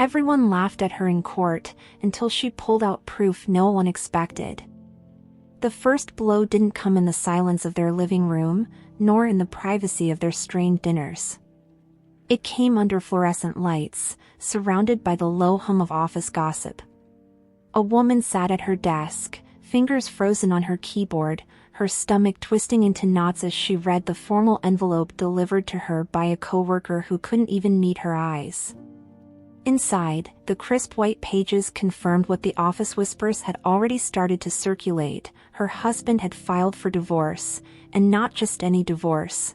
Everyone laughed at her in court, until she pulled out proof no one expected. The first blow didn't come in the silence of their living room, nor in the privacy of their strained dinners. It came under fluorescent lights, surrounded by the low hum of office gossip. A woman sat at her desk, fingers frozen on her keyboard, her stomach twisting into knots as she read the formal envelope delivered to her by a coworker who couldn't even meet her eyes. Inside, the crisp white pages confirmed what the office whispers had already started to circulate. Her husband had filed for divorce, and not just any divorce.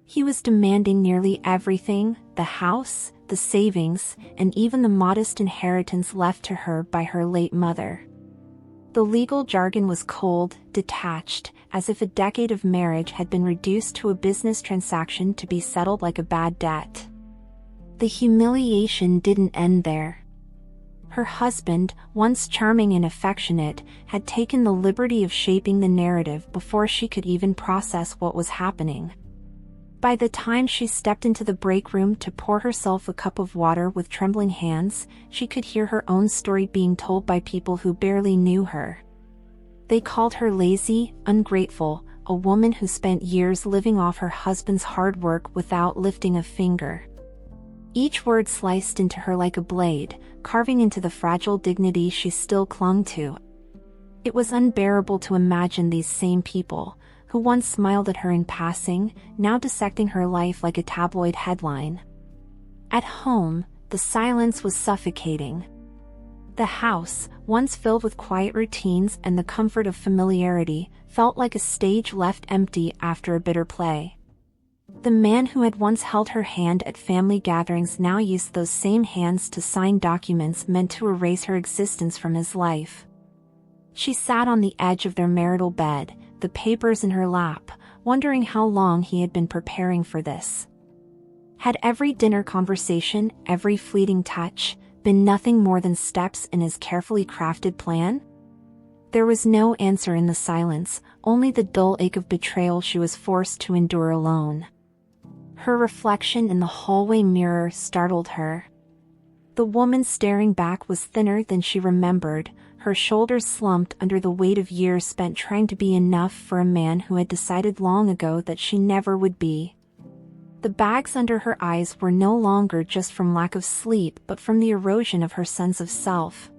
He was demanding nearly everything: the house, the savings, and even the modest inheritance left to her by her late mother. The legal jargon was cold, detached, as if a decade of marriage had been reduced to a business transaction to be settled like a bad debt. The humiliation didn't end there. Her husband, once charming and affectionate, had taken the liberty of shaping the narrative before she could even process what was happening. By the time she stepped into the break room to pour herself a cup of water with trembling hands, she could hear her own story being told by people who barely knew her. They called her lazy, ungrateful, a woman who spent years living off her husband's hard work without lifting a finger. Each word sliced into her like a blade, carving into the fragile dignity she still clung to. It was unbearable to imagine these same people, who once smiled at her in passing, now dissecting her life like a tabloid headline. At home, the silence was suffocating. The house, once filled with quiet routines and the comfort of familiarity, felt like a stage left empty after a bitter play. The man who had once held her hand at family gatherings now used those same hands to sign documents meant to erase her existence from his life. She sat on the edge of their marital bed, the papers in her lap, wondering how long he had been preparing for this. Had every dinner conversation, every fleeting touch, been nothing more than steps in his carefully crafted plan? There was no answer in the silence, only the dull ache of betrayal she was forced to endure alone. Her reflection in the hallway mirror startled her. The woman staring back was thinner than she remembered, her shoulders slumped under the weight of years spent trying to be enough for a man who had decided long ago that she never would be. The bags under her eyes were no longer just from lack of sleep but from the erosion of her sense of self.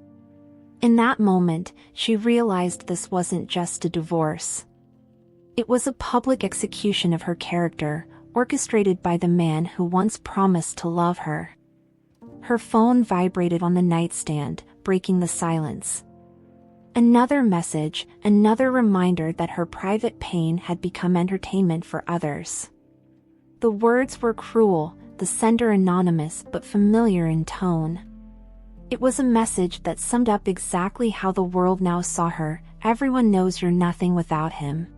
In that moment, she realized this wasn't just a divorce. It was a public execution of her character, orchestrated by the man who once promised to love her. Her phone vibrated on the nightstand, breaking the silence. Another message, another reminder that her private pain had become entertainment for others. The words were cruel, the sender anonymous but familiar in tone. It was a message that summed up exactly how the world now saw her: everyone knows you're nothing without him.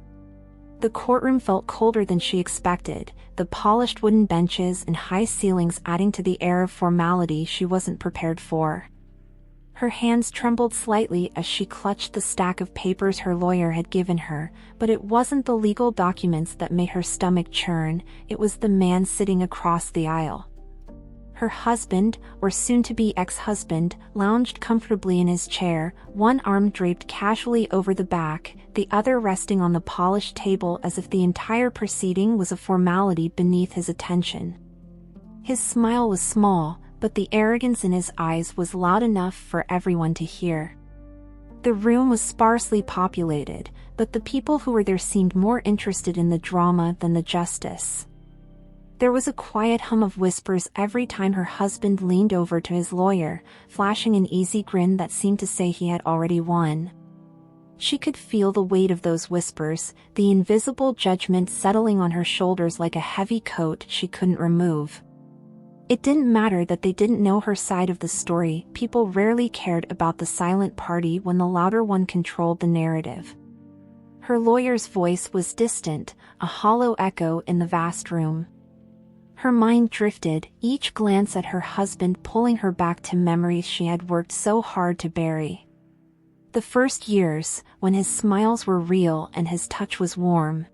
The courtroom felt colder than she expected, the polished wooden benches and high ceilings adding to the air of formality she wasn't prepared for. Her hands trembled slightly as she clutched the stack of papers her lawyer had given her, but it wasn't the legal documents that made her stomach churn, it was the man sitting across the aisle. Her husband, or soon-to-be ex-husband, lounged comfortably in his chair, one arm draped casually over the back, the other resting on the polished table as if the entire proceeding was a formality beneath his attention. His smile was small, but the arrogance in his eyes was loud enough for everyone to hear. The room was sparsely populated, but the people who were there seemed more interested in the drama than the justice. There was a quiet hum of whispers every time her husband leaned over to his lawyer, flashing an easy grin that seemed to say he had already won. She could feel the weight of those whispers, the invisible judgment settling on her shoulders like a heavy coat she couldn't remove. It didn't matter that they didn't know her side of the story, people rarely cared about the silent party when the louder one controlled the narrative. Her lawyer's voice was distant, a hollow echo in the vast room. Her mind drifted, each glance at her husband pulling her back to memories she had worked so hard to bury. The first years, when his smiles were real and his touch was warm.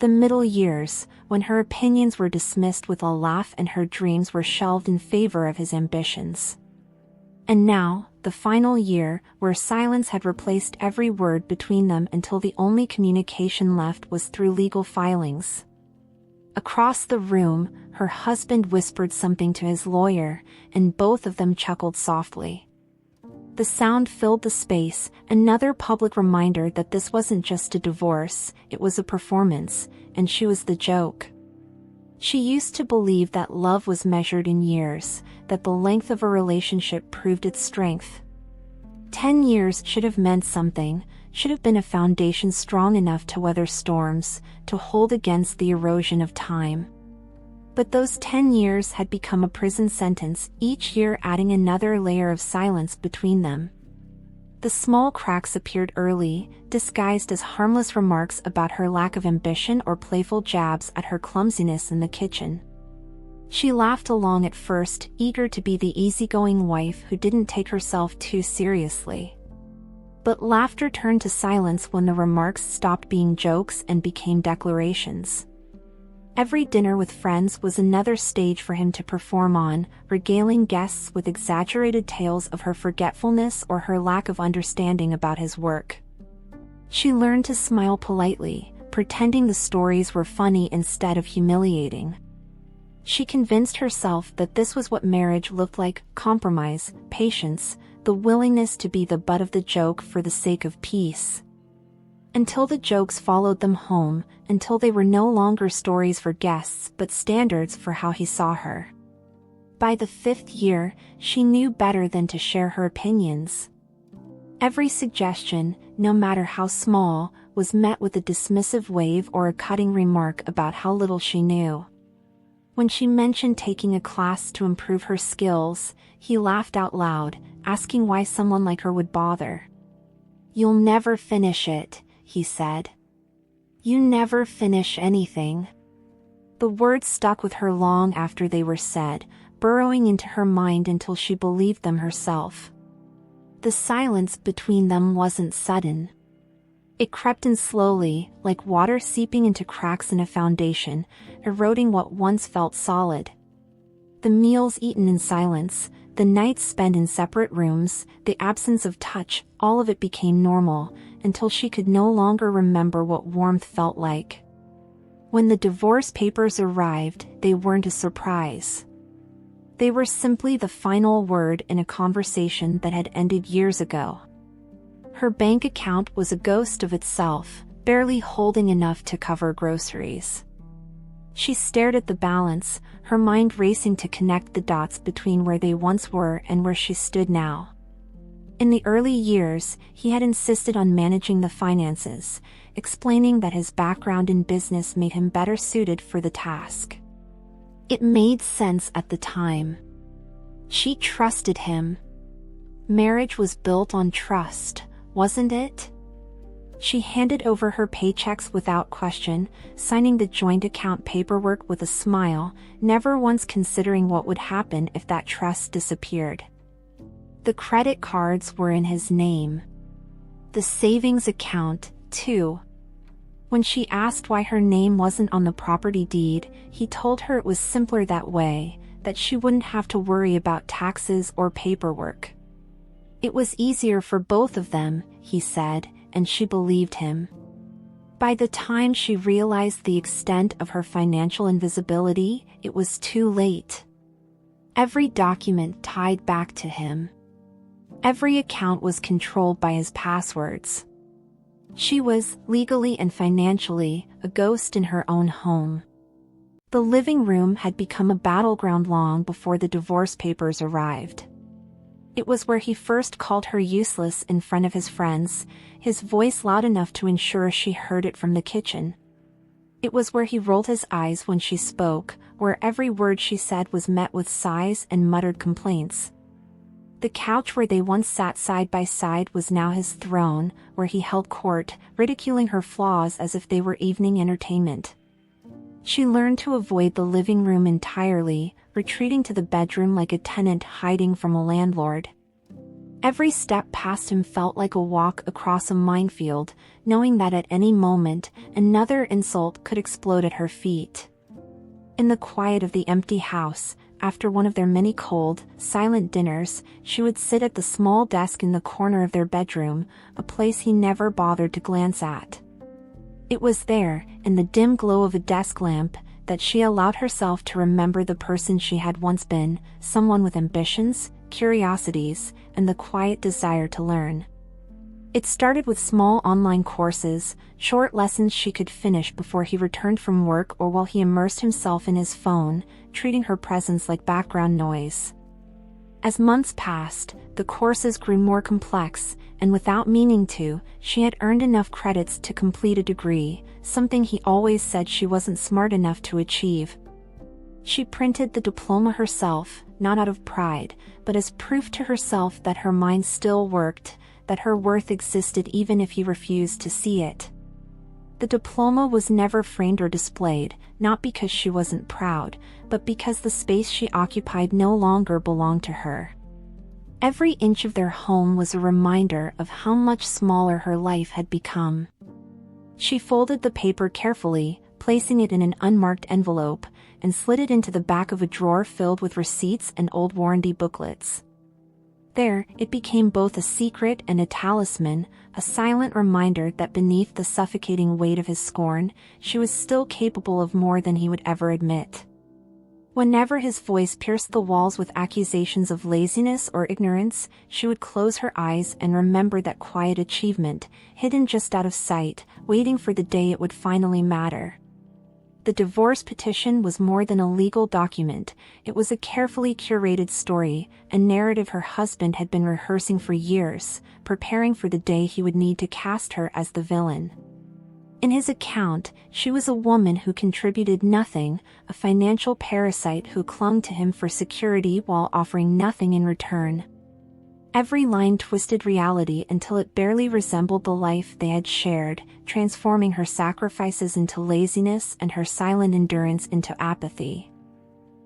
The middle years, when her opinions were dismissed with a laugh and her dreams were shelved in favor of his ambitions. And now, the final year, where silence had replaced every word between them until the only communication left was through legal filings. Across the room, her husband whispered something to his lawyer, and both of them chuckled softly. The sound filled the space, another public reminder that this wasn't just a divorce, it was a performance, and she was the joke. She used to believe that love was measured in years, that the length of a relationship proved its strength. 10 years should have meant something, should have been a foundation strong enough to weather storms, to hold against the erosion of time. But those 10 years had become a prison sentence, each year adding another layer of silence between them. The small cracks appeared early, disguised as harmless remarks about her lack of ambition or playful jabs at her clumsiness in the kitchen. She laughed along at first, eager to be the easygoing wife who didn't take herself too seriously. But laughter turned to silence when the remarks stopped being jokes and became declarations. Every dinner with friends was another stage for him to perform on, regaling guests with exaggerated tales of her forgetfulness or her lack of understanding about his work. She learned to smile politely, pretending the stories were funny instead of humiliating. She convinced herself that this was what marriage looked like: compromise, patience, the willingness to be the butt of the joke for the sake of peace. Until the jokes followed them home, until they were no longer stories for guests but standards for how he saw her. By the 5th year, she knew better than to share her opinions. Every suggestion, no matter how small, was met with a dismissive wave or a cutting remark about how little she knew. When she mentioned taking a class to improve her skills, he laughed out loud, asking why someone like her would bother. "You'll never finish it," he said. "You never finish anything." The words stuck with her long after they were said, burrowing into her mind until she believed them herself. The silence between them wasn't sudden. It crept in slowly, like water seeping into cracks in a foundation, eroding what once felt solid. The meals eaten in silence, the nights spent in separate rooms, the absence of touch, all of it became normal, until she could no longer remember what warmth felt like. When the divorce papers arrived, they weren't a surprise. They were simply the final word in a conversation that had ended years ago. Her bank account was a ghost of itself, barely holding enough to cover groceries. She stared at the balance, her mind racing to connect the dots between where they once were and where she stood now. In the early years, he had insisted on managing the finances, explaining that his background in business made him better suited for the task. It made sense at the time. She trusted him. Marriage was built on trust, wasn't it? She handed over her paychecks without question, signing the joint account paperwork with a smile, never once considering what would happen if that trust disappeared. The credit cards were in his name. The savings account, too. When she asked why her name wasn't on the property deed, he told her it was simpler that way, that she wouldn't have to worry about taxes or paperwork. It was easier for both of them, he said, and she believed him. By the time she realized the extent of her financial invisibility, it was too late. Every document tied back to him. Every account was controlled by his passwords. She was, legally and financially, a ghost in her own home. The living room had become a battleground long before the divorce papers arrived. It was where he first called her useless in front of his friends, his voice loud enough to ensure she heard it from the kitchen. It was where he rolled his eyes when she spoke, where every word she said was met with sighs and muttered complaints. The couch where they once sat side by side was now his throne, where he held court, ridiculing her flaws as if they were evening entertainment. She learned to avoid the living room entirely, retreating to the bedroom like a tenant hiding from a landlord. Every step past him felt like a walk across a minefield, knowing that at any moment, another insult could explode at her feet. In the quiet of the empty house, after one of their many cold, silent dinners, she would sit at the small desk in the corner of their bedroom, a place he never bothered to glance at. It was there, in the dim glow of a desk lamp, that she allowed herself to remember the person she had once been, someone with ambitions, curiosities, and the quiet desire to learn. It started with small online courses, short lessons she could finish before he returned from work or while he immersed himself in his phone, treating her presence like background noise. As months passed, the courses grew more complex, and without meaning to, she had earned enough credits to complete a degree, something he always said she wasn't smart enough to achieve. She printed the diploma herself, not out of pride, but as proof to herself that her mind still worked, that her worth existed even if he refused to see it. The diploma was never framed or displayed, not because she wasn't proud, but because the space she occupied no longer belonged to her. Every inch of their home was a reminder of how much smaller her life had become. She folded the paper carefully, placing it in an unmarked envelope, and slid it into the back of a drawer filled with receipts and old warranty booklets. There, it became both a secret and a talisman, a silent reminder that beneath the suffocating weight of his scorn, she was still capable of more than he would ever admit. Whenever his voice pierced the walls with accusations of laziness or ignorance, she would close her eyes and remember that quiet achievement, hidden just out of sight, waiting for the day it would finally matter. The divorce petition was more than a legal document, it was a carefully curated story, a narrative her husband had been rehearsing for years, preparing for the day he would need to cast her as the villain. In his account, she was a woman who contributed nothing, a financial parasite who clung to him for security while offering nothing in return. Every line twisted reality until it barely resembled the life they had shared, transforming her sacrifices into laziness and her silent endurance into apathy.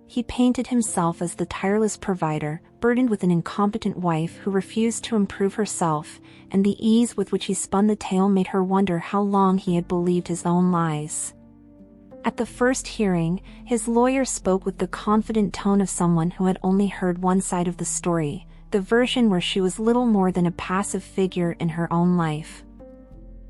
He painted himself as the tireless provider, burdened with an incompetent wife who refused to improve herself, and the ease with which he spun the tale made her wonder how long he had believed his own lies. At the first hearing, his lawyer spoke with the confident tone of someone who had only heard one side of the story, the version where she was little more than a passive figure in her own life.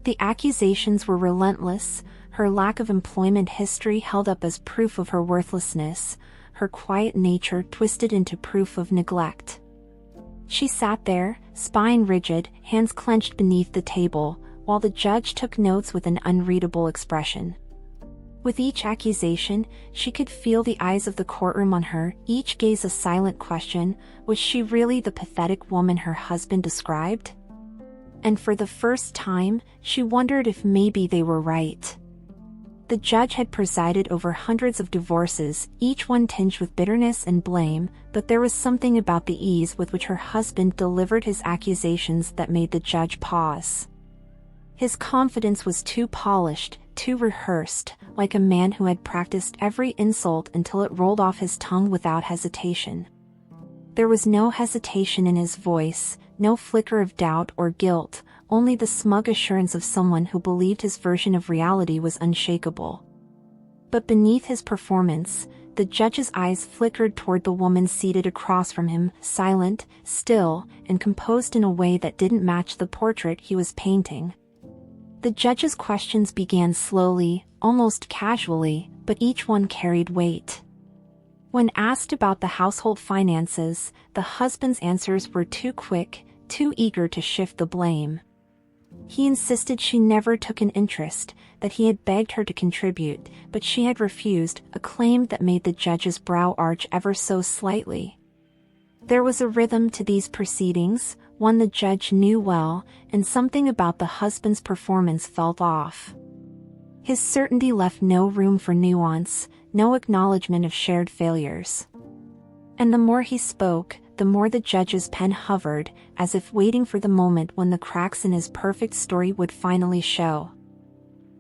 The accusations were relentless, her lack of employment history held up as proof of her worthlessness, her quiet nature twisted into proof of neglect. She sat there, spine rigid, hands clenched beneath the table, while the judge took notes with an unreadable expression. With each accusation, she could feel the eyes of the courtroom on her, each gaze a silent question: was she really the pathetic woman her husband described? And for the first time, she wondered if maybe they were right. The judge had presided over hundreds of divorces, each one tinged with bitterness and blame, but there was something about the ease with which her husband delivered his accusations that made the judge pause. His confidence was too polished, too rehearsed, like a man who had practiced every insult until it rolled off his tongue without hesitation. There was no hesitation in his voice, no flicker of doubt or guilt, only the smug assurance of someone who believed his version of reality was unshakable. But beneath his performance, the judge's eyes flickered toward the woman seated across from him, silent, still, and composed in a way that didn't match the portrait he was painting. The judge's questions began slowly, almost casually, but each one carried weight. When asked about the household finances, the husband's answers were too quick, too eager to shift the blame. He insisted she never took an interest, that he had begged her to contribute, but she had refused, a claim that made the judge's brow arch ever so slightly. There was a rhythm to these proceedings, one the judge knew well, and something about the husband's performance felt off. His certainty left no room for nuance, no acknowledgement of shared failures. And the more he spoke, the more the judge's pen hovered, as if waiting for the moment when the cracks in his perfect story would finally show.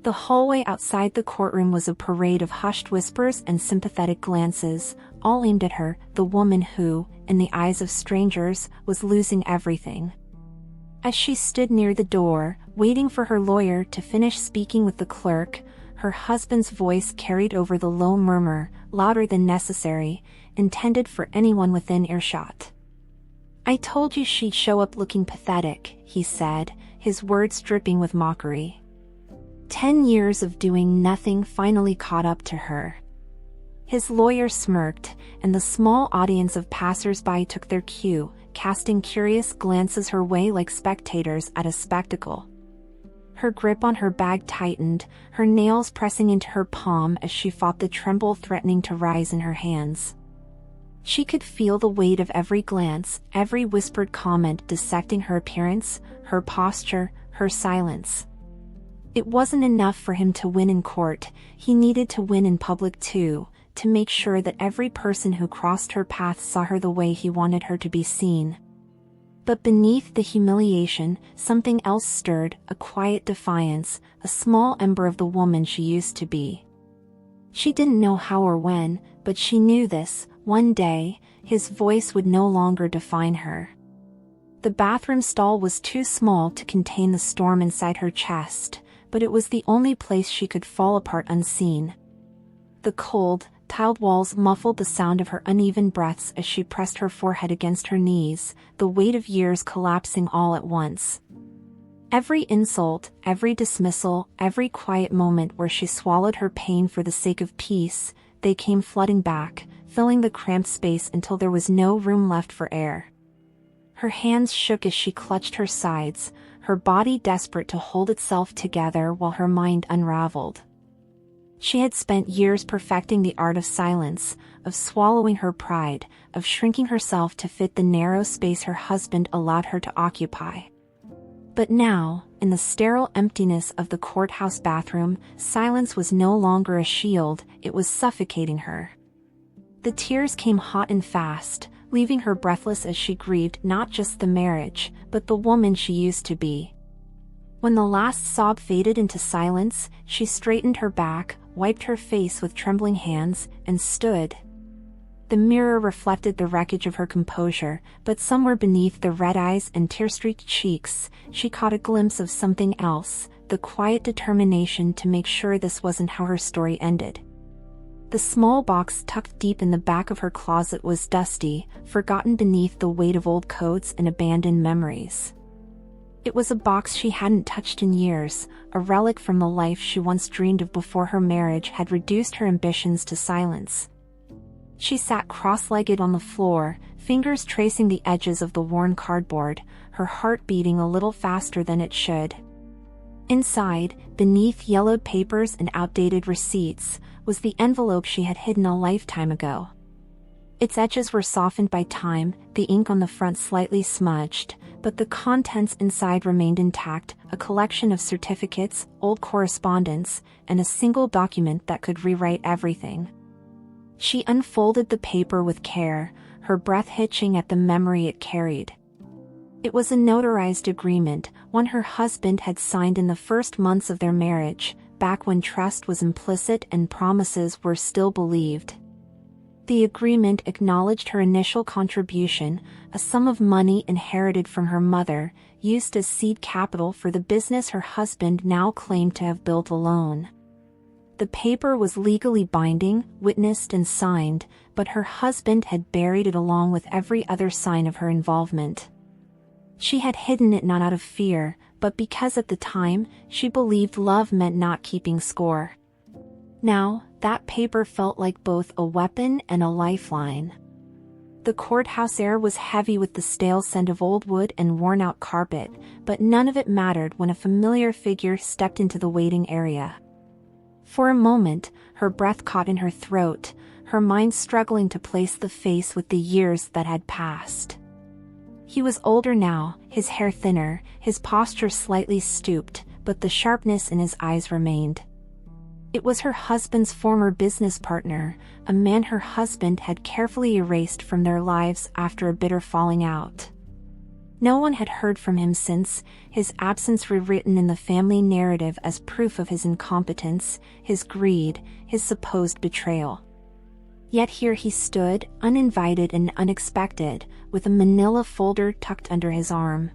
The hallway outside the courtroom was a parade of hushed whispers and sympathetic glances, all aimed at her, the woman who, in the eyes of strangers, was losing everything. As she stood near the door, waiting for her lawyer to finish speaking with the clerk, her husband's voice carried over the low murmur, louder than necessary, intended for anyone within earshot. "I told you she'd show up looking pathetic," he said, his words dripping with mockery. 10 years of doing nothing finally caught up to her. His lawyer smirked, and the small audience of passers-by took their cue, casting curious glances her way like spectators at a spectacle. Her grip on her bag tightened, her nails pressing into her palm as she fought the tremble threatening to rise in her hands. She could feel the weight of every glance, every whispered comment dissecting her appearance, her posture, her silence. It wasn't enough for him to win in court, he needed to win in public too, to make sure that every person who crossed her path saw her the way he wanted her to be seen. But beneath the humiliation, something else stirred, a quiet defiance, a small ember of the woman she used to be. She didn't know how or when, but she knew this: one day, his voice would no longer define her. The bathroom stall was too small to contain the storm inside her chest, but it was the only place she could fall apart unseen. The cold, tiled walls muffled the sound of her uneven breaths as she pressed her forehead against her knees, the weight of years collapsing all at once. Every insult, every dismissal, every quiet moment where she swallowed her pain for the sake of peace, they came flooding back, filling the cramped space until there was no room left for air. Her hands shook as she clutched her sides, her body desperate to hold itself together while her mind unraveled. She had spent years perfecting the art of silence, of swallowing her pride, of shrinking herself to fit the narrow space her husband allowed her to occupy. But now, in the sterile emptiness of the courthouse bathroom, silence was no longer a shield, it was suffocating her. The tears came hot and fast, leaving her breathless as she grieved not just the marriage, but the woman she used to be. When the last sob faded into silence, she straightened her back, wiped her face with trembling hands, and stood. The mirror reflected the wreckage of her composure, but somewhere beneath the red eyes and tear-streaked cheeks, she caught a glimpse of something else, the quiet determination to make sure this wasn't how her story ended. The small box tucked deep in the back of her closet was dusty, forgotten beneath the weight of old coats and abandoned memories. It was a box she hadn't touched in years, a relic from the life she once dreamed of before her marriage had reduced her ambitions to silence. She sat cross-legged on the floor, fingers tracing the edges of the worn cardboard, her heart beating a little faster than it should. Inside, beneath yellowed papers and outdated receipts, was the envelope she had hidden a lifetime ago. Its edges were softened by time, the ink on the front slightly smudged, but the contents inside remained intact, a collection of certificates, old correspondence, and a single document that could rewrite everything. She unfolded the paper with care, her breath hitching at the memory it carried. It was a notarized agreement, one her husband had signed in the first months of their marriage, back when trust was implicit and promises were still believed. The agreement acknowledged her initial contribution, a sum of money inherited from her mother, used as seed capital for the business her husband now claimed to have built alone. The paper was legally binding, witnessed and signed, but her husband had buried it along with every other sign of her involvement. She had hidden it not out of fear, but because at the time, she believed love meant not keeping score. Now, that paper felt like both a weapon and a lifeline. The courthouse air was heavy with the stale scent of old wood and worn-out carpet, but none of it mattered when a familiar figure stepped into the waiting area. For a moment, her breath caught in her throat, her mind struggling to place the face with the years that had passed. He was older now, his hair thinner, his posture slightly stooped, but the sharpness in his eyes remained. It was her husband's former business partner, a man her husband had carefully erased from their lives after a bitter falling out. No one had heard from him since, his absence rewritten in the family narrative as proof of his incompetence, his greed, his supposed betrayal. Yet here he stood, uninvited and unexpected, with a manila folder tucked under his arm.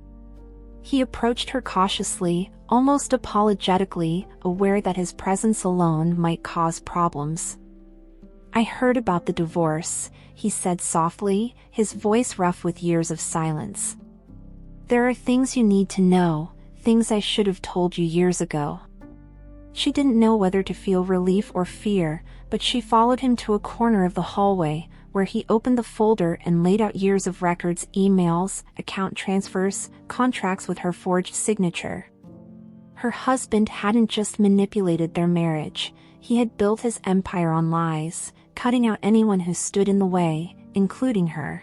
He approached her cautiously, almost apologetically, aware that his presence alone might cause problems. "I heard about the divorce," he said softly, his voice rough with years of silence. "There are things you need to know, things I should have told you years ago." She didn't know whether to feel relief or fear, but she followed him to a corner of the hallway, where he opened the folder and laid out years of records, emails, account transfers, contracts with her forged signature. Her husband hadn't just manipulated their marriage, he had built his empire on lies, cutting out anyone who stood in the way, including her.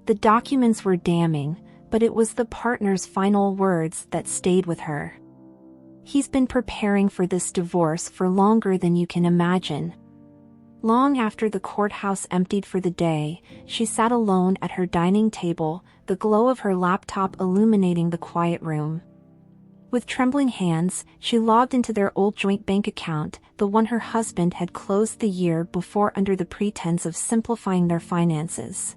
The documents were damning, but it was the partner's final words that stayed with her. "He's been preparing for this divorce for longer than you can imagine." Long after the courthouse emptied for the day, she sat alone at her dining table, the glow of her laptop illuminating the quiet room. With trembling hands, she logged into their old joint bank account, the one her husband had closed the year before under the pretense of simplifying their finances.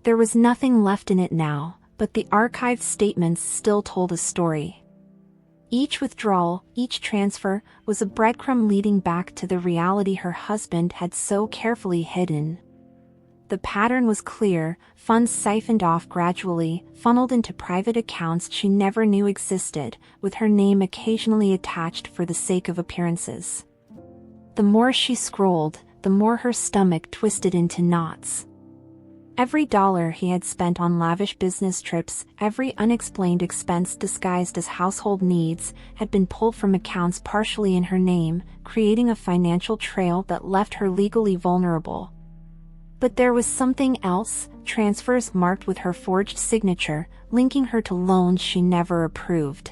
There was nothing left in it now, but the archived statements still told a story. Each withdrawal, each transfer, was a breadcrumb leading back to the reality her husband had so carefully hidden. The pattern was clear, funds siphoned off gradually, funneled into private accounts she never knew existed, with her name occasionally attached for the sake of appearances. The more she scrolled, the more her stomach twisted into knots. Every dollar he had spent on lavish business trips, every unexplained expense disguised as household needs, had been pulled from accounts partially in her name, creating a financial trail that left her legally vulnerable. But there was something else, transfers marked with her forged signature, linking her to loans she never approved.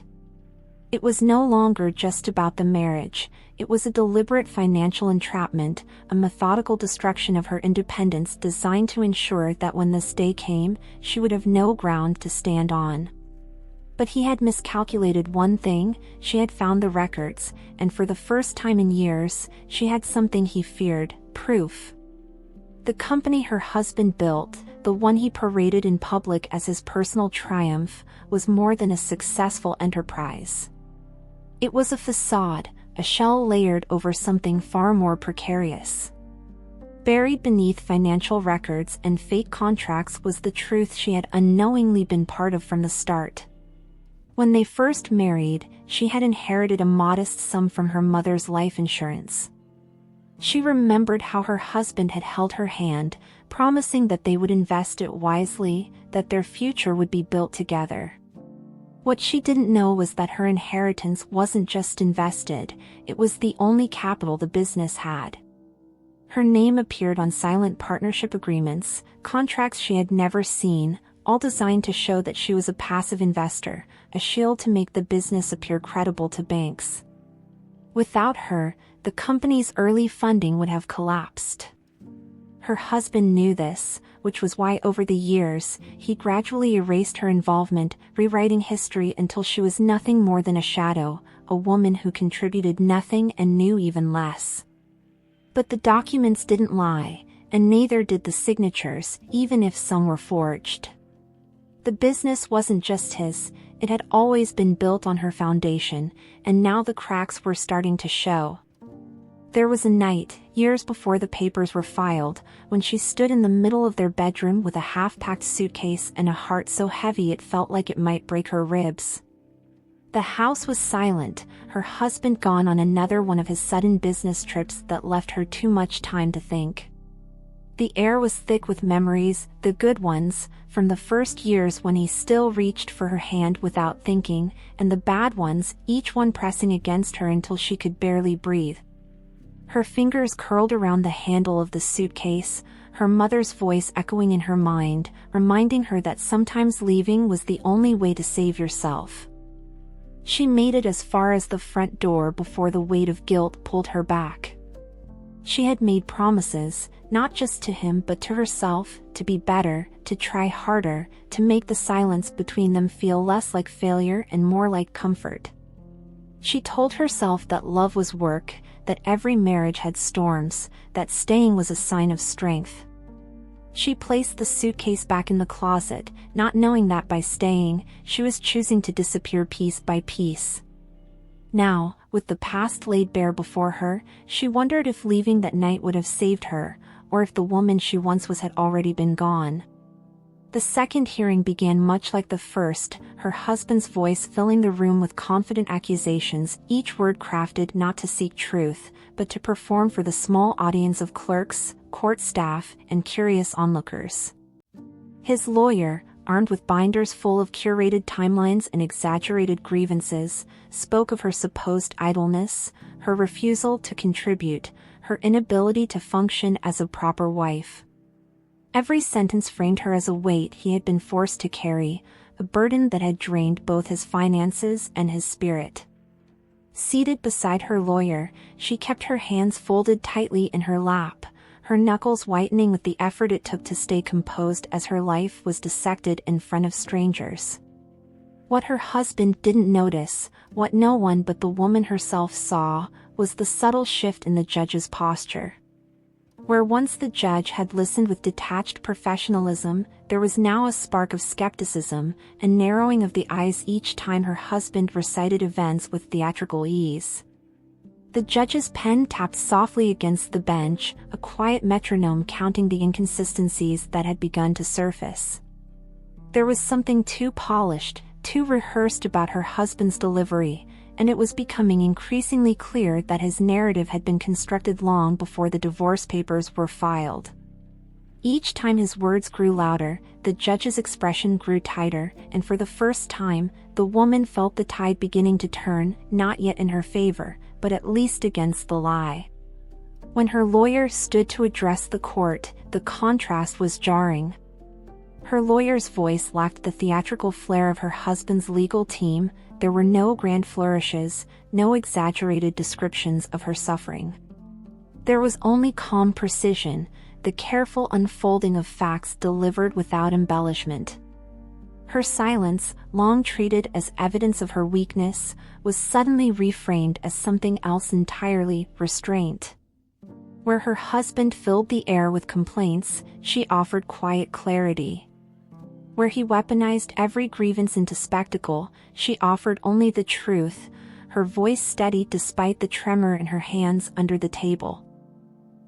It was no longer just about the marriage, it was a deliberate financial entrapment, a methodical destruction of her independence designed to ensure that when this day came, she would have no ground to stand on. But he had miscalculated one thing, she had found the records, and for the first time in years, she had something he feared, proof. The company her husband built, the one he paraded in public as his personal triumph, was more than a successful enterprise. It was a facade, a shell layered over something far more precarious. Buried beneath financial records and fake contracts was the truth she had unknowingly been part of from the start. When they first married, she had inherited a modest sum from her mother's life insurance. She remembered how her husband had held her hand, promising that they would invest it wisely, that their future would be built together. What she didn't know was that her inheritance wasn't just invested, it was the only capital the business had. Her name appeared on silent partnership agreements, contracts she had never seen, all designed to show that she was a passive investor, a shield to make the business appear credible to banks. Without her, the company's early funding would have collapsed. Her husband knew this, which was why over the years, he gradually erased her involvement, rewriting history until she was nothing more than a shadow, a woman who contributed nothing and knew even less. But the documents didn't lie, and neither did the signatures, even if some were forged. The business wasn't just his, it had always been built on her foundation, and now the cracks were starting to show. There was a night, years before the papers were filed, when she stood in the middle of their bedroom with a half-packed suitcase and a heart so heavy it felt like it might break her ribs. The house was silent, her husband gone on another one of his sudden business trips that left her too much time to think. The air was thick with memories, the good ones, from the first years when he still reached for her hand without thinking, and the bad ones, each one pressing against her until she could barely breathe. Her fingers curled around the handle of the suitcase, her mother's voice echoing in her mind, reminding her that sometimes leaving was the only way to save yourself. She made it as far as the front door before the weight of guilt pulled her back. She had made promises, not just to him but to herself, to be better, to try harder, to make the silence between them feel less like failure and more like comfort. She told herself that love was work, that every marriage had storms, that staying was a sign of strength. She placed the suitcase back in the closet, not knowing that by staying, she was choosing to disappear piece by piece. Now, with the past laid bare before her, she wondered if leaving that night would have saved her, or if the woman she once was had already been gone. The second hearing began much like the first, her husband's voice filling the room with confident accusations, each word crafted not to seek truth, but to perform for the small audience of clerks, court staff, and curious onlookers. His lawyer, armed with binders full of curated timelines and exaggerated grievances, spoke of her supposed idleness, her refusal to contribute, her inability to function as a proper wife. Every sentence framed her as a weight he had been forced to carry, a burden that had drained both his finances and his spirit. Seated beside her lawyer, she kept her hands folded tightly in her lap, her knuckles whitening with the effort it took to stay composed as her life was dissected in front of strangers. What her husband didn't notice, what no one but the woman herself saw, was the subtle shift in the judge's posture. Where once the judge had listened with detached professionalism, there was now a spark of skepticism, a narrowing of the eyes each time her husband recited events with theatrical ease. The judge's pen tapped softly against the bench, a quiet metronome counting the inconsistencies that had begun to surface. There was something too polished, too rehearsed about her husband's delivery, and it was becoming increasingly clear that his narrative had been constructed long before the divorce papers were filed. Each time his words grew louder, the judge's expression grew tighter, and for the first time, the woman felt the tide beginning to turn, not yet in her favor, but at least against the lie. When her lawyer stood to address the court, the contrast was jarring. Her lawyer's voice lacked the theatrical flair of her husband's legal team. There were no grand flourishes, no exaggerated descriptions of her suffering. There was only calm precision, the careful unfolding of facts delivered without embellishment. Her silence, long treated as evidence of her weakness, was suddenly reframed as something else entirely: restraint. Where her husband filled the air with complaints, she offered quiet clarity. Where he weaponized every grievance into spectacle, she offered only the truth, her voice steady despite the tremor in her hands under the table.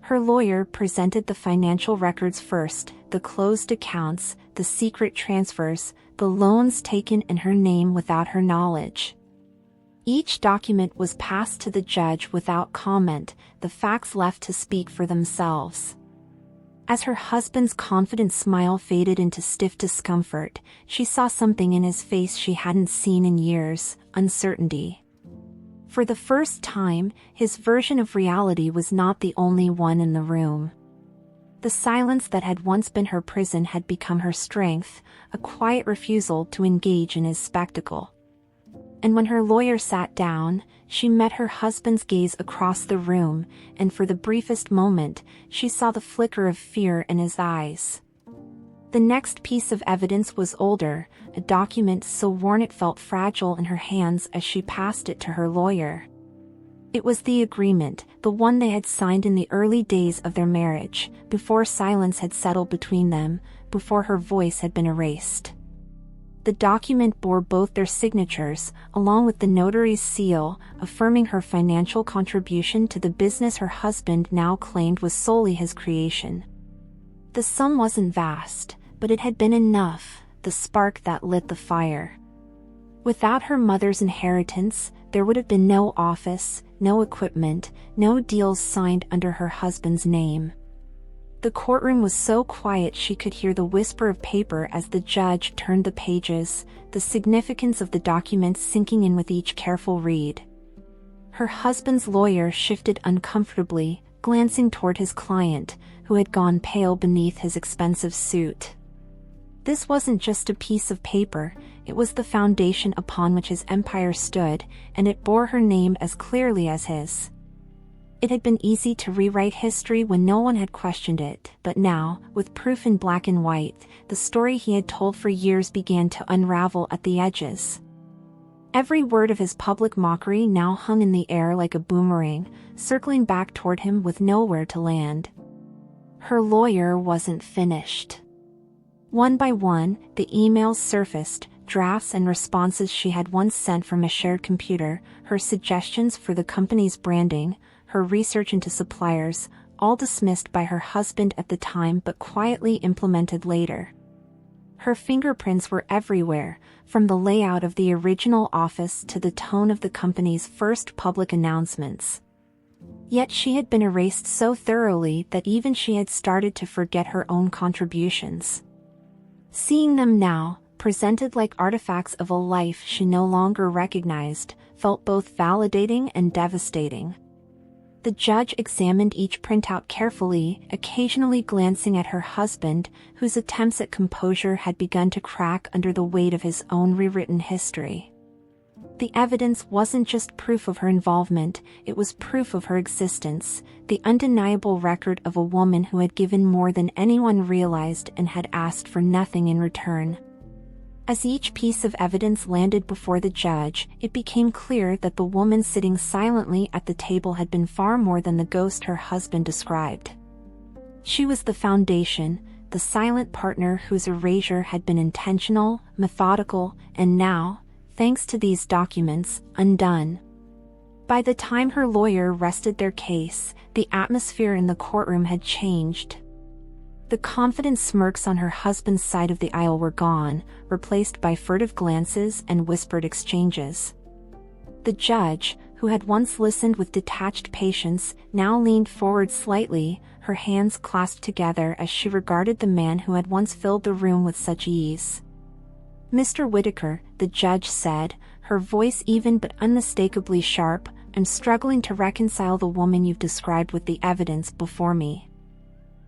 Her lawyer presented the financial records first, the closed accounts, the secret transfers, the loans taken in her name without her knowledge. Each document was passed to the judge without comment, the facts left to speak for themselves. As her husband's confident smile faded into stiff discomfort, she saw something in his face she hadn't seen in years: uncertainty. For the first time, his version of reality was not the only one in the room. The silence that had once been her prison had become her strength, a quiet refusal to engage in his spectacle. And when her lawyer sat down, she met her husband's gaze across the room, and for the briefest moment, she saw the flicker of fear in his eyes. The next piece of evidence was older, a document so worn it felt fragile in her hands as she passed it to her lawyer. It was the agreement, the one they had signed in the early days of their marriage, before silence had settled between them, before her voice had been erased. The document bore both their signatures, along with the notary's seal, affirming her financial contribution to the business her husband now claimed was solely his creation. The sum wasn't vast, but it had been enough, the spark that lit the fire. Without her mother's inheritance, there would have been no office, no equipment, no deals signed under her husband's name. The courtroom was so quiet she could hear the whisper of paper as the judge turned the pages, the significance of the document sinking in with each careful read. Her husband's lawyer shifted uncomfortably, glancing toward his client, who had gone pale beneath his expensive suit. This wasn't just a piece of paper, it was the foundation upon which his empire stood, and it bore her name as clearly as his. It had been easy to rewrite history when no one had questioned it, but now, with proof in black and white, the story he had told for years began to unravel at the edges. Every word of his public mockery now hung in the air like a boomerang, circling back toward him with nowhere to land. Her lawyer wasn't finished. One by one, the emails surfaced, drafts and responses she had once sent from a shared computer, her suggestions for the company's branding, her research into suppliers, all dismissed by her husband at the time but quietly implemented later. Her fingerprints were everywhere, from the layout of the original office to the tone of the company's first public announcements. Yet she had been erased so thoroughly that even she had started to forget her own contributions. Seeing them now, presented like artifacts of a life she no longer recognized, felt both validating and devastating. The judge examined each printout carefully, occasionally glancing at her husband, whose attempts at composure had begun to crack under the weight of his own rewritten history. The evidence wasn't just proof of her involvement, it was proof of her existence, the undeniable record of a woman who had given more than anyone realized and had asked for nothing in return. As each piece of evidence landed before the judge, it became clear that the woman sitting silently at the table had been far more than the ghost her husband described. She was the foundation, the silent partner whose erasure had been intentional, methodical, and now, thanks to these documents, undone. By the time her lawyer rested their case, the atmosphere in the courtroom had changed. The confident smirks on her husband's side of the aisle were gone, replaced by furtive glances and whispered exchanges. The judge, who had once listened with detached patience, now leaned forward slightly, her hands clasped together as she regarded the man who had once filled the room with such ease. "Mr. Whitaker," the judge said, her voice even but unmistakably sharp, "I'm struggling to reconcile the woman you've described with the evidence before me."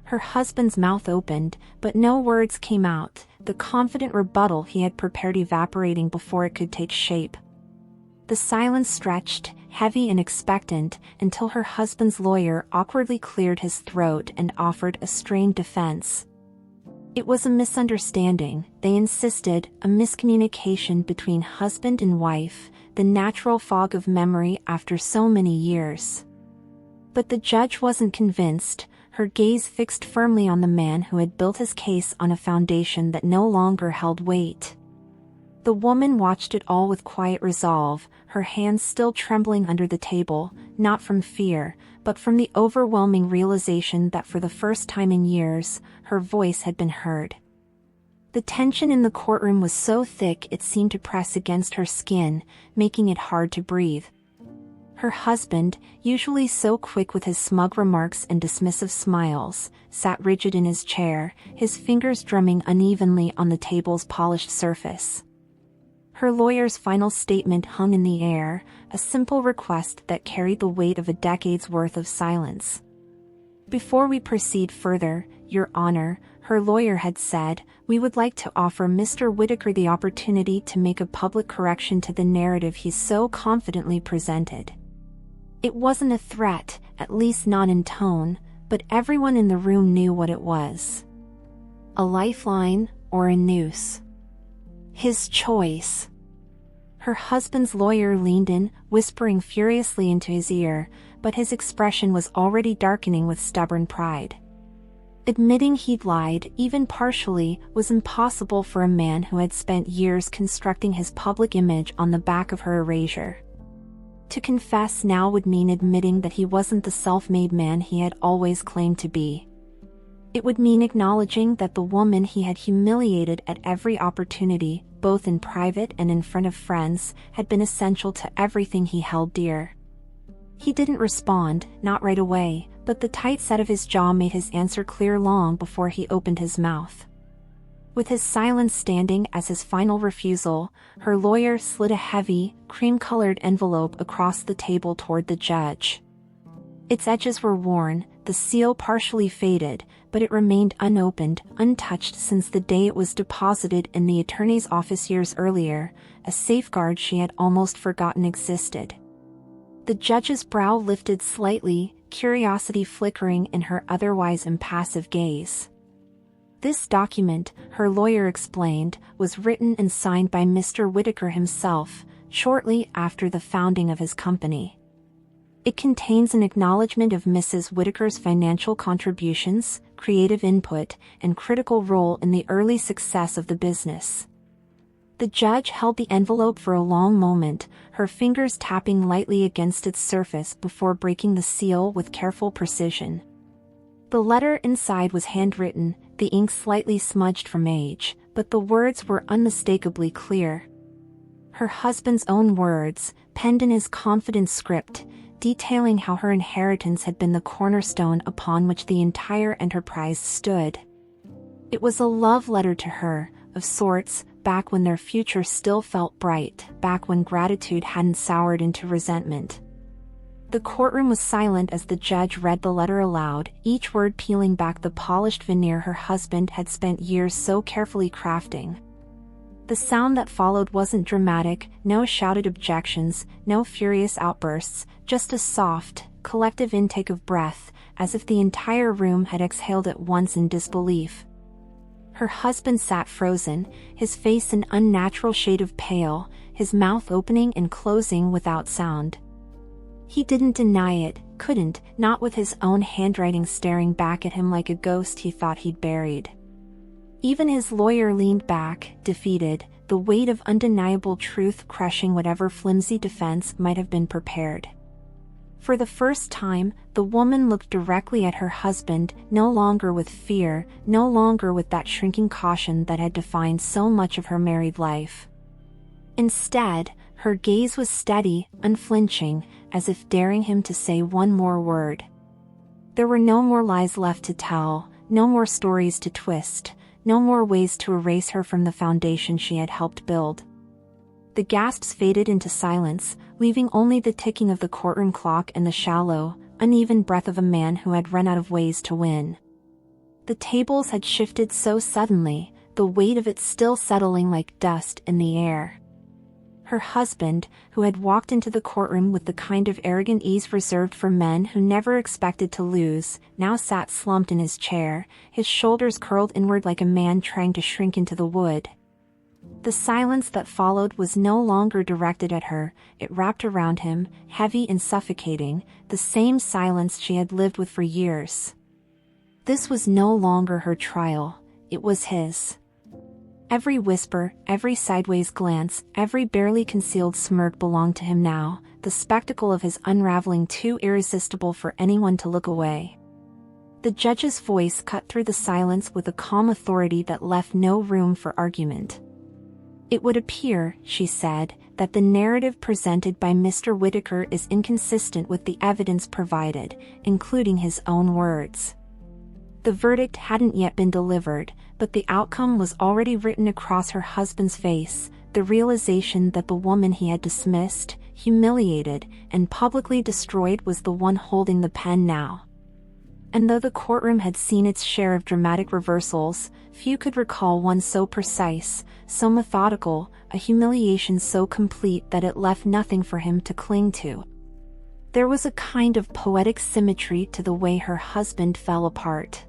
Her husband's mouth opened, but no words came out, the confident rebuttal he had prepared evaporating before it could take shape. The silence stretched, heavy and expectant, until her husband's lawyer awkwardly cleared his throat and offered a strained defense. "It was a misunderstanding," they insisted, "a miscommunication between husband and wife, the natural fog of memory after so many years." But the judge wasn't convinced, her gaze fixed firmly on the man who had built his case on a foundation that no longer held weight. The woman watched it all with quiet resolve, her hands still trembling under the table, not from fear, but from the overwhelming realization that for the first time in years, her voice had been heard. The tension in the courtroom was so thick it seemed to press against her skin, making it hard to breathe. Her husband, usually so quick with his smug remarks and dismissive smiles, sat rigid in his chair, his fingers drumming unevenly on the table's polished surface. Her lawyer's final statement hung in the air, a simple request that carried the weight of a decade's worth of silence. "Before we proceed further, Your Honor," her lawyer had said, "we would like to offer Mr. Whitaker the opportunity to make a public correction to the narrative he's so confidently presented." It wasn't a threat, at least not in tone, but everyone in the room knew what it was. A lifeline or a noose. His choice. Her husband's lawyer leaned in, whispering furiously into his ear, but his expression was already darkening with stubborn pride. Admitting he'd lied, even partially, was impossible for a man who had spent years constructing his public image on the back of her erasure. To confess now would mean admitting that he wasn't the self-made man he had always claimed to be. It would mean acknowledging that the woman he had humiliated at every opportunity, both in private and in front of friends, had been essential to everything he held dear. He didn't respond, not right away, but the tight set of his jaw made his answer clear long before he opened his mouth. With his silence standing as his final refusal, her lawyer slid a heavy, cream-colored envelope across the table toward the judge. Its edges were worn, the seal partially faded, but it remained unopened, untouched since the day it was deposited in the attorney's office years earlier, a safeguard she had almost forgotten existed. The judge's brow lifted slightly, curiosity flickering in her otherwise impassive gaze. "This document," her lawyer explained, "was written and signed by Mr. Whitaker himself, shortly after the founding of his company. It contains an acknowledgement of Mrs. Whitaker's financial contributions, creative input, and critical role in the early success of the business. The judge held the envelope for a long moment, her fingers tapping lightly against its surface before breaking the seal with careful precision. The letter inside was handwritten, the ink slightly smudged from age, but the words were unmistakably clear. Her husband's own words, penned in his confident script, detailing how her inheritance had been the cornerstone upon which the entire enterprise stood. It was a love letter to her, of sorts, back when their future still felt bright, back when gratitude hadn't soured into resentment. The courtroom was silent as the judge read the letter aloud, each word peeling back the polished veneer her husband had spent years so carefully crafting. The sound that followed wasn't dramatic, no shouted objections, no furious outbursts, just a soft, collective intake of breath, as if the entire room had exhaled at once in disbelief. Her husband sat frozen, his face an unnatural shade of pale, his mouth opening and closing without sound. He didn't deny it, couldn't, not with his own handwriting staring back at him like a ghost he thought he'd buried. Even his lawyer leaned back, defeated, the weight of undeniable truth crushing whatever flimsy defense might have been prepared. For the first time, the woman looked directly at her husband, no longer with fear, no longer with that shrinking caution that had defined so much of her married life. Instead, her gaze was steady, unflinching, as if daring him to say one more word. There were no more lies left to tell, no more stories to twist, no more ways to erase her from the foundation she had helped build. The gasps faded into silence, leaving only the ticking of the courtroom clock and the shallow, uneven breath of a man who had run out of ways to win. The tables had shifted so suddenly, the weight of it still settling like dust in the air. Her husband, who had walked into the courtroom with the kind of arrogant ease reserved for men who never expected to lose, now sat slumped in his chair, his shoulders curled inward like a man trying to shrink into the wood. The silence that followed was no longer directed at her, it wrapped around him, heavy and suffocating, the same silence she had lived with for years. This was no longer her trial, it was his. Every whisper, every sideways glance, every barely concealed smirk belonged to him now, the spectacle of his unraveling too irresistible for anyone to look away. The judge's voice cut through the silence with a calm authority that left no room for argument. It would appear, she said, that the narrative presented by Mr. Whitaker is inconsistent with the evidence provided, including his own words. The verdict hadn't yet been delivered, but the outcome was already written across her husband's face, the realization that the woman he had dismissed, humiliated, and publicly destroyed was the one holding the pen now. And though the courtroom had seen its share of dramatic reversals, few could recall one so precise, so methodical, a humiliation so complete that it left nothing for him to cling to. There was a kind of poetic symmetry to the way her husband fell apart.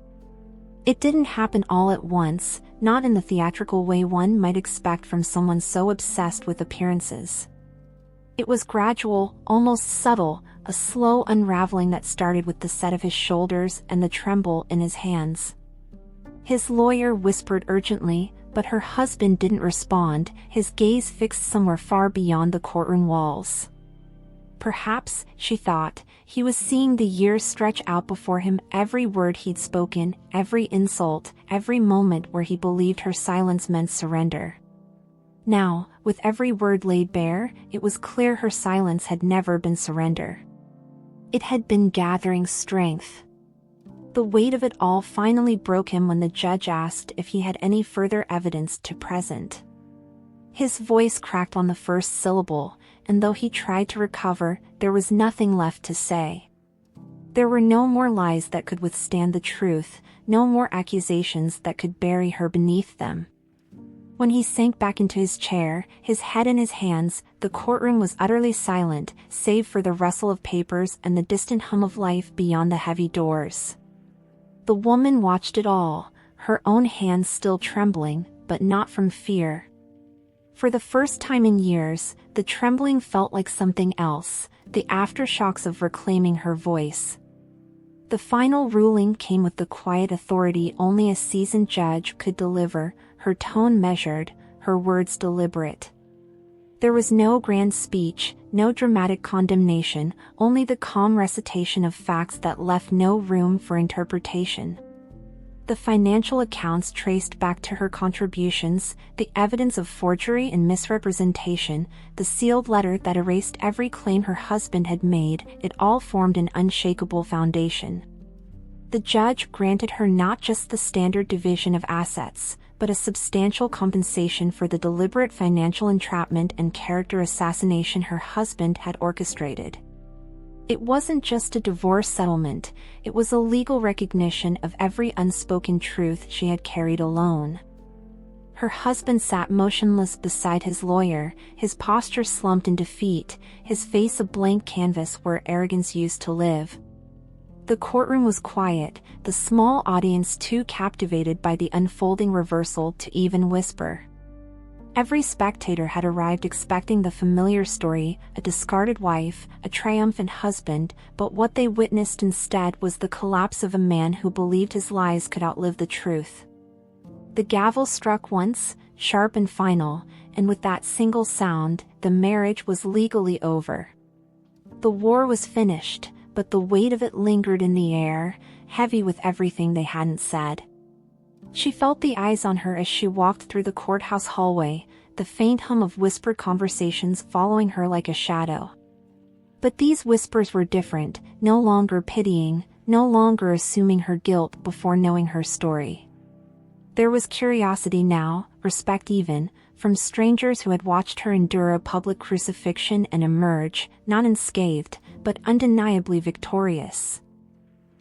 It didn't happen all at once, not in the theatrical way one might expect from someone so obsessed with appearances. It was gradual, almost subtle, a slow unraveling that started with the set of his shoulders and the tremble in his hands. His lawyer whispered urgently, but her husband didn't respond, his gaze fixed somewhere far beyond the courtroom walls. Perhaps, she thought, he was seeing the years stretch out before him, every word he'd spoken, every insult, every moment where he believed her silence meant surrender. Now, with every word laid bare, it was clear her silence had never been surrender. It had been gathering strength. The weight of it all finally broke him when the judge asked if he had any further evidence to present. His voice cracked on the first syllable, and though he tried to recover, there was nothing left to say. There were no more lies that could withstand the truth, no more accusations that could bury her beneath them. When he sank back into his chair, his head in his hands, the courtroom was utterly silent, save for the rustle of papers and the distant hum of life beyond the heavy doors. The woman watched it all, her own hands still trembling, but not from fear. For the first time in years, the trembling felt like something else, the aftershocks of reclaiming her voice. The final ruling came with the quiet authority only a seasoned judge could deliver, her tone measured, her words deliberate. There was no grand speech, no dramatic condemnation, only the calm recitation of facts that left no room for interpretation. The financial accounts traced back to her contributions, the evidence of forgery and misrepresentation, the sealed letter that erased every claim her husband had made, it all formed an unshakable foundation. The judge granted her not just the standard division of assets, but a substantial compensation for the deliberate financial entrapment and character assassination her husband had orchestrated. It wasn't just a divorce settlement, it was a legal recognition of every unspoken truth she had carried alone. Her husband sat motionless beside his lawyer, his posture slumped in defeat, his face a blank canvas where arrogance used to live. The courtroom was quiet, the small audience too captivated by the unfolding reversal to even whisper. Every spectator had arrived expecting the familiar story, a discarded wife, a triumphant husband, but what they witnessed instead was the collapse of a man who believed his lies could outlive the truth. The gavel struck once, sharp and final, and with that single sound, the marriage was legally over. The war was finished, but the weight of it lingered in the air, heavy with everything they hadn't said. She felt the eyes on her as she walked through the courthouse hallway, the faint hum of whispered conversations following her like a shadow. But these whispers were different, no longer pitying, no longer assuming her guilt before knowing her story. There was curiosity now, respect even, from strangers who had watched her endure a public crucifixion and emerge, not unscathed, but undeniably victorious.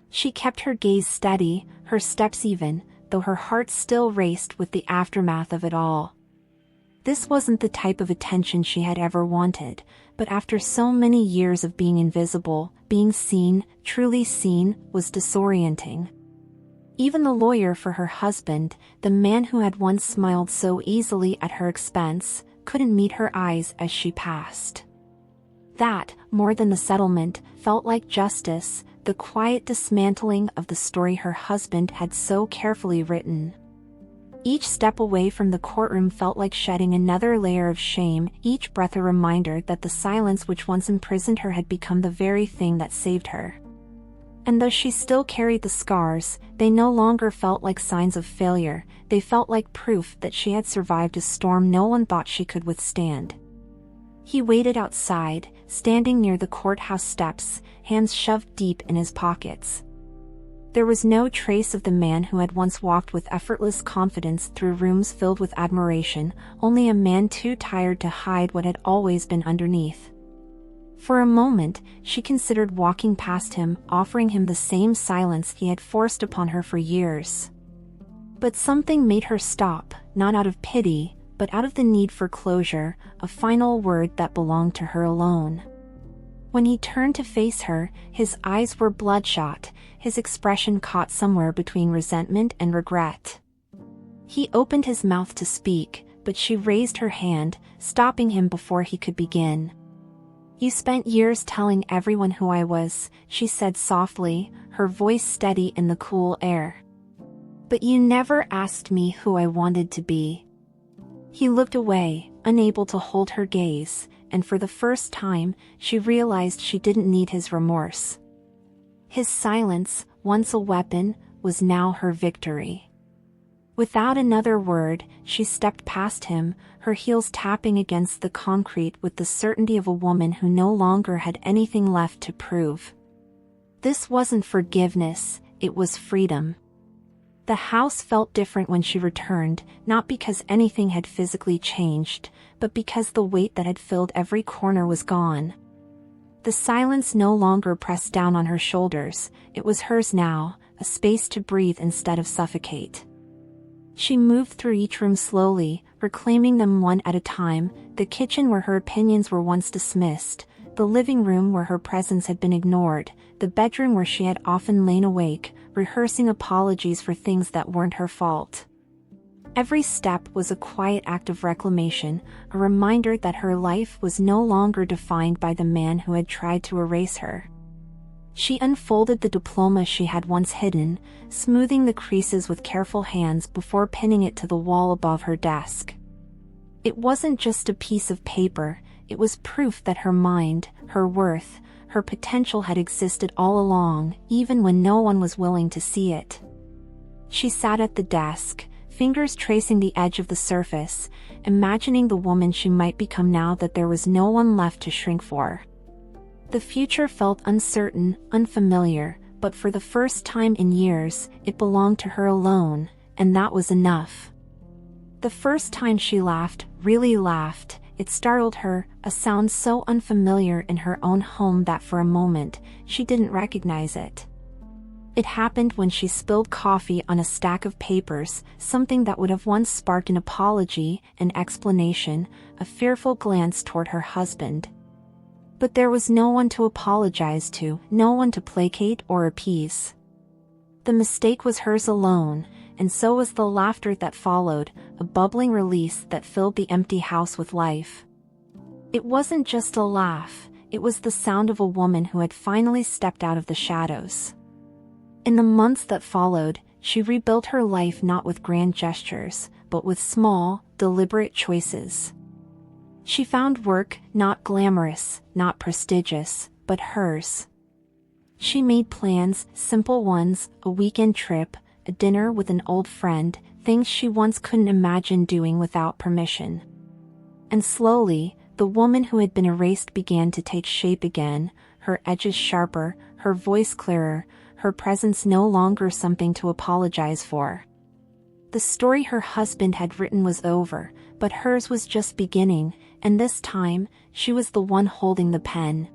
She kept her gaze steady, her steps even, though her heart still raced with the aftermath of it all. This wasn't the type of attention she had ever wanted, but after so many years of being invisible, being seen, truly seen, was disorienting. Even the lawyer for her husband, the man who had once smiled so easily at her expense, couldn't meet her eyes as she passed. That, more than the settlement, felt like justice, the quiet dismantling of the story her husband had so carefully written. Each step away from the courtroom felt like shedding another layer of shame, each breath a reminder that the silence which once imprisoned her had become the very thing that saved her. And though she still carried the scars, they no longer felt like signs of failure, they felt like proof that she had survived a storm no one thought she could withstand. He waited outside, standing near the courthouse steps, hands shoved deep in his pockets. There was no trace of the man who had once walked with effortless confidence through rooms filled with admiration, only a man too tired to hide what had always been underneath. For a moment, she considered walking past him, offering him the same silence he had forced upon her for years. But something made her stop, not out of pity, but out of the need for closure, a final word that belonged to her alone. When he turned to face her, his eyes were bloodshot, his expression caught somewhere between resentment and regret. He opened his mouth to speak, but she raised her hand, stopping him before he could begin. "You spent years telling everyone who I was," she said softly, her voice steady in the cool air. "But you never asked me who I wanted to be." He looked away, unable to hold her gaze, and for the first time, she realized she didn't need his remorse. His silence, once a weapon, was now her victory. Without another word, she stepped past him, her heels tapping against the concrete with the certainty of a woman who no longer had anything left to prove. This wasn't forgiveness, it was freedom. The house felt different when she returned, not because anything had physically changed, but because the weight that had filled every corner was gone. The silence no longer pressed down on her shoulders, it was hers now, a space to breathe instead of suffocate. She moved through each room slowly, reclaiming them one at a time, the kitchen where her opinions were once dismissed, the living room where her presence had been ignored, the bedroom where she had often lain awake, rehearsing apologies for things that weren't her fault. Every step was a quiet act of reclamation, a reminder that her life was no longer defined by the man who had tried to erase her. She unfolded the diploma she had once hidden, smoothing the creases with careful hands before pinning it to the wall above her desk. It wasn't just a piece of paper, it was proof that her mind, her worth, her potential had existed all along, even when no one was willing to see it. She sat at the desk, fingers tracing the edge of the surface, imagining the woman she might become now that there was no one left to shrink for. The future felt uncertain, unfamiliar, but for the first time in years, it belonged to her alone, and that was enough. The first time she laughed, really laughed, it startled her, a sound so unfamiliar in her own home that for a moment, she didn't recognize it. It happened when she spilled coffee on a stack of papers, something that would have once sparked an apology, an explanation, a fearful glance toward her husband. But there was no one to apologize to, no one to placate or appease. The mistake was hers alone, and so was the laughter that followed, a bubbling release that filled the empty house with life. It wasn't just a laugh, it was the sound of a woman who had finally stepped out of the shadows. In the months that followed, she rebuilt her life not with grand gestures, but with small, deliberate choices. She found work, not glamorous, not prestigious, but hers. She made plans, simple ones, a weekend trip, a dinner with an old friend, things she once couldn't imagine doing without permission. And slowly, the woman who had been erased began to take shape again, her edges sharper, her voice clearer, her presence no longer something to apologize for. The story her husband had written was over, but hers was just beginning, and this time, she was the one holding the pen.